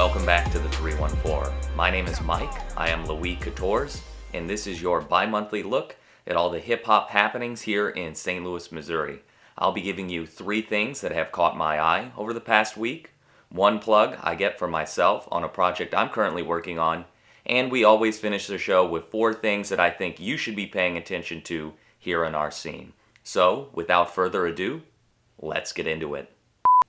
welcome back to the 314. My name is Mike, I am Louis Quatorze, and this is your bi-monthly look at all the hip-hop happenings here in St. Louis, Missouri. I'll be giving you 3 things that have caught my eye over the past week, 1 plug I get for myself on a project I'm currently working on, and we always finish the show with 4 things that I think you should be paying attention to here in our scene. So, without further ado, let's get into it.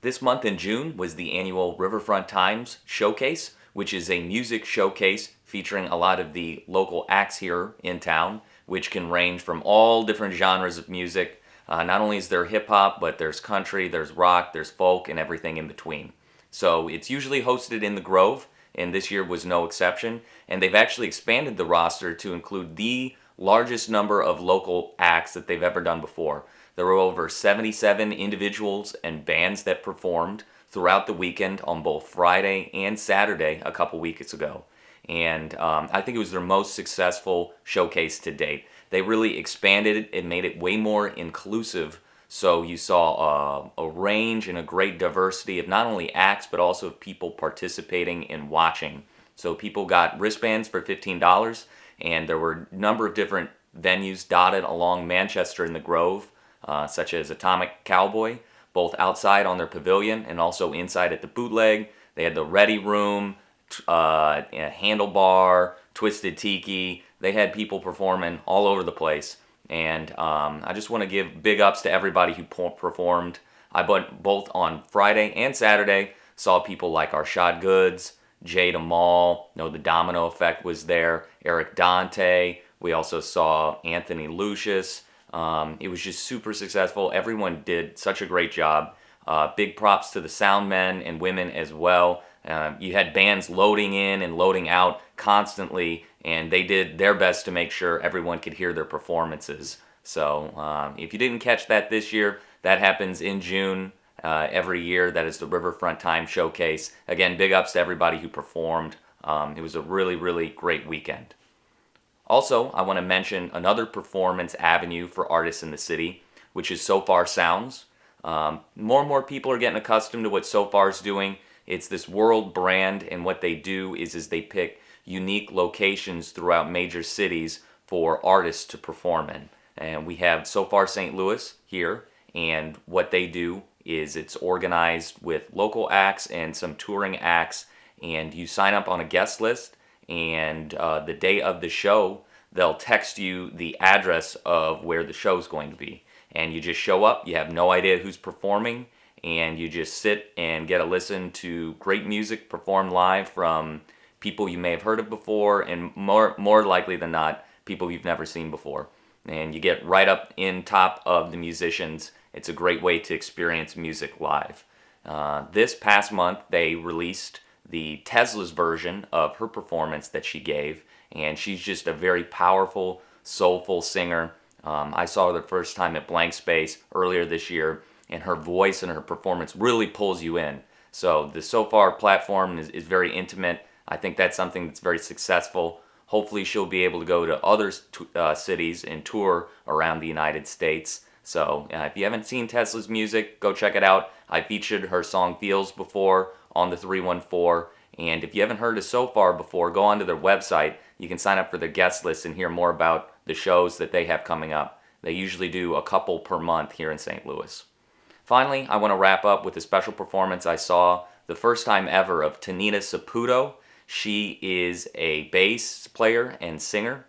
This month in June was the annual Riverfront Times Showcase, which is a music showcase featuring a lot of the local acts here in town, which can range from all different genres of music. Not only is there hip-hop, but there's country, there's rock, there's folk, and everything in between. So it's usually hosted in the Grove, and this year was no exception. And they've actually expanded the roster to include the largest number of local acts that they've ever done before. There were over 77 individuals and bands that performed throughout the weekend on both Friday and Saturday a couple weeks ago. And I think it was their most successful showcase to date. They really expanded it and made it way more inclusive. So you saw a range and a great diversity of not only acts, but also of people participating and watching. So people got wristbands for $15, and there were a number of different venues dotted along Manchester in the Grove, such as Atomic Cowboy, both outside on their pavilion and also inside at the Bootleg. They had the Ready Room, Handlebar, Twisted Tiki. They had people performing all over the place. And I just want to give big ups to everybody who performed. I both on Friday and Saturday saw people like Arshad Goods, Jade Amal, the Domino Effect was there, Eric Dante. We also saw Anthony Lucius. It was just super successful. Everyone did such a great job. Big props to the sound men and women as well. You had bands loading in and loading out constantly, and they did their best to make sure everyone could hear their performances. So if you didn't catch that this year, that happens in June every year. That is the Riverfront Time Showcase. Again, big ups to everybody who performed. It was a really, really great weekend. Also, I want to mention another performance avenue for artists in the city, which is So Far Sounds. More and more people are getting accustomed to what So Far is doing. It's this world brand, and what they do is they pick unique locations throughout major cities for artists to perform in. And we have So Far St. Louis here, and what they do is it's organized with local acts and some touring acts, and you sign up on a guest list, and the day of the show, they'll text you the address of where the show's going to be. And you just show up, you have no idea who's performing, and you just sit and get a listen to great music performed live from people you may have heard of before, and more likely than not, people you've never seen before. And you get right up in top of the musicians. It's a great way to experience music live. This past month, they released the Tesla's version of her performance that she gave, and she's just a very powerful, soulful singer. I saw her the first time at Blank Space earlier this year, and her voice and her performance really pulls you in. So the So Far platform is very intimate. I think that's something that's very successful. Hopefully she'll be able to go to other cities and tour around the United States. So if you haven't seen Tesla's music, go check it out. I featured her song Feels before on the 314. And if you haven't heard of So Far before, go onto their website. You can sign up for their guest list and hear more about the shows that they have coming up. They usually do a couple per month here in St. Louis. Finally, I want to wrap up with a special performance I saw the first time ever of Tanita Saputo. She is a bass player and singer.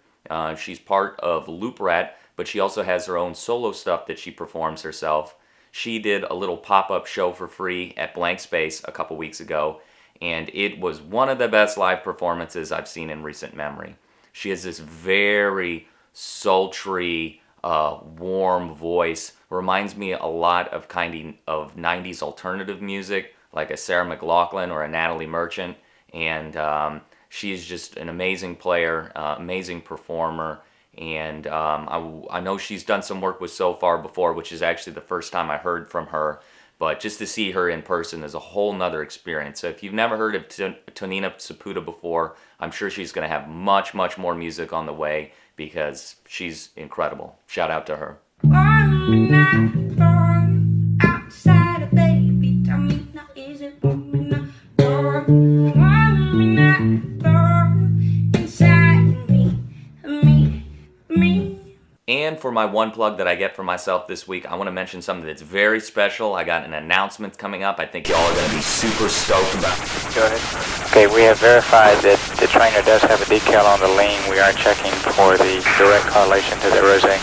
She's part of Loop Rat, but she also has her own solo stuff that she performs herself. She did a little pop-up show for free at Blank Space a couple weeks ago, and it was one of the best live performances I've seen in recent memory. She has this very sultry, warm voice. Reminds me a lot of kind of 90s alternative music, like a Sarah McLachlan or a Natalie Merchant. And she is just an amazing player, amazing performer. And I know she's done some work with So Far before, which is actually the first time I heard from her. But just to see her in person is a whole nother experience. So if you've never heard of Tanita Saputo before, I'm sure she's going to have much, much more music on the way because she's incredible. Shout out to her. One night outside, baby, tell me now, is it one night? for my one plug that I get for myself this week, I want to mention something that's very special. I got an announcement coming up. I think y'all are going to be super stoked about it. Go ahead. Okay, we have verified that the trainer does have a decal on the lean. We are checking for the direct correlation to the rosé.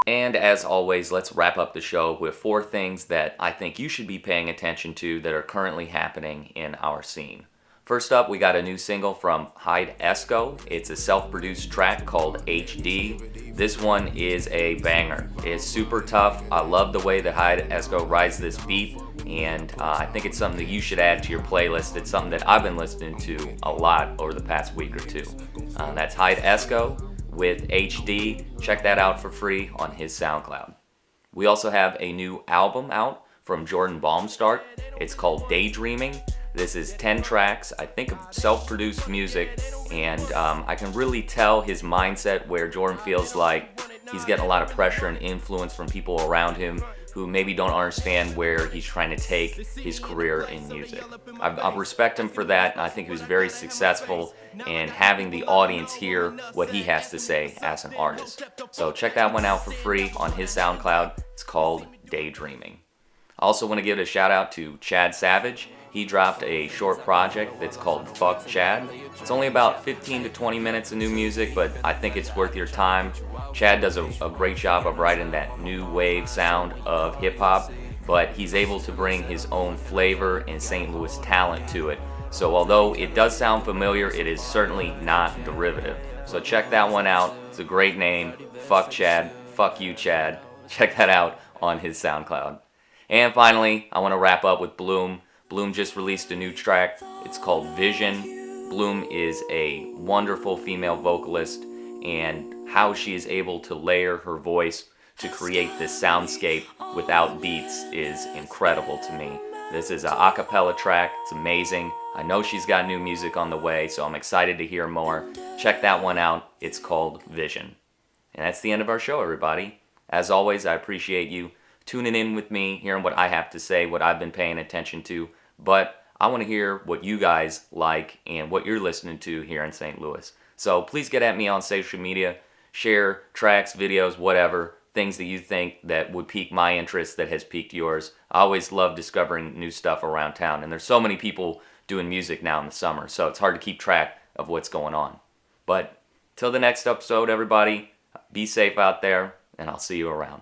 And as always, let's wrap up the show with 4 things that I think you should be paying attention to that are currently happening in our scene. First up, we got a new single from Hyde Esco. It's a self-produced track called HD. This one is a banger. It's super tough. I love the way that Hyde Esco rides this beat, and I think it's something that you should add to your playlist. It's something that I've been listening to a lot over the past week or two. That's Hyde Esco with HD. Check that out for free on his SoundCloud. We also have a new album out from Jordan Baumstart. It's called Daydreaming. This is 10 tracks, I think, of self-produced music, and I can really tell his mindset where Jordan feels like he's getting a lot of pressure and influence from people around him who maybe don't understand where he's trying to take his career in music. I respect him for that, and I think he was very successful in having the audience hear what he has to say as an artist. So check that one out for free on his SoundCloud. It's called Daydreaming. I also want to give a shout out to Chad Savage. He dropped a short project that's called Fuck Chad. It's only about 15 to 20 minutes of new music, but I think it's worth your time. Chad does a great job of writing that new wave sound of hip-hop, but he's able to bring his own flavor and St. Louis talent to it. So although it does sound familiar, it is certainly not derivative. So check that one out. It's a great name. Fuck Chad. Fuck you, Chad. Check that out on his SoundCloud. And finally, I want to wrap up with Bloom. Bloom just released a new track. It's called Vision. Bloom is a wonderful female vocalist, and how she is able to layer her voice to create this soundscape without beats is incredible to me. This is an a cappella track. It's amazing. I know she's got new music on the way, so I'm excited to hear more. Check that one out. It's called Vision. And that's the end of our show, everybody. As always, I appreciate you tuning in with me, hearing what I have to say, what I've been paying attention to. But I want to hear what you guys like and what you're listening to here in St. Louis. So please get at me on social media. Share tracks, videos, whatever, things that you think that would pique my interest that has piqued yours. I always love discovering new stuff around town. And there's so many people doing music now in the summer, so it's hard to keep track of what's going on. But till the next episode, everybody, be safe out there, and I'll see you around.